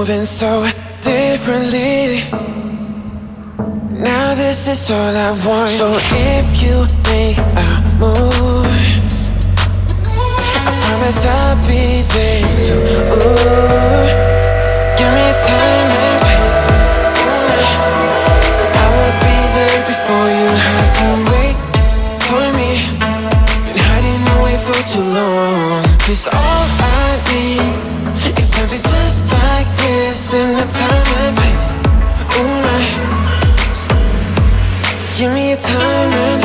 moving so differently. Now this is all I want. So if you make a move, I promise I'll be there too. Ooh, give me time and place. I will be there before you had to wait for me. Been hiding away for too long. 'Cause all I need is something just like this in the time and place. Ooh, give me a time and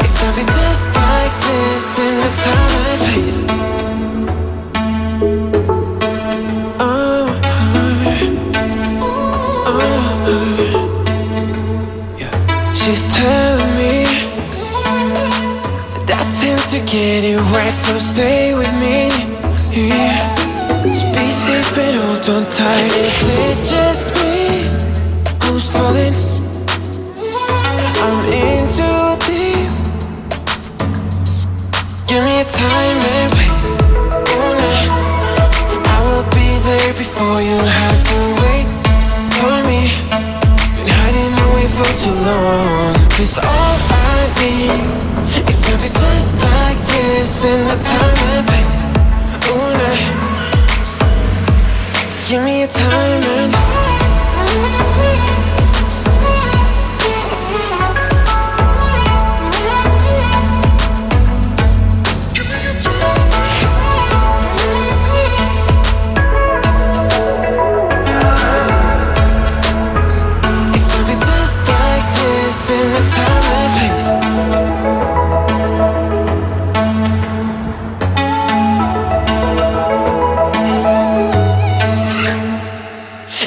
it's something just like this in the time and place. She's telling me that I tend to get it right, so stay with me. Yeah. Just be safe and hold on tight. Is it just me who's falling? I'm in too deep. Give me a time and place. Ooh, I will be there before you have to wait for me. Been hiding away for too long. 'Cause all I need is something just like this in the time and place. Ooh, give me a time and in the time and place.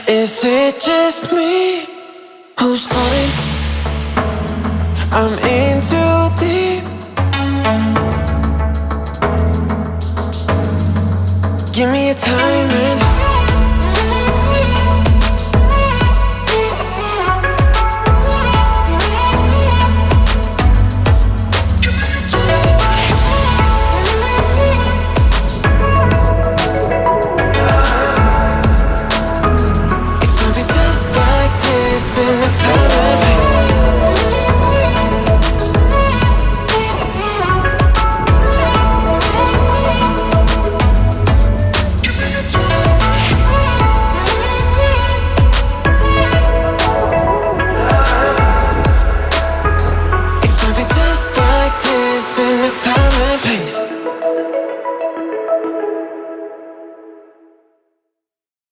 Is it just me who's falling? I'm in too deep. Give me a time and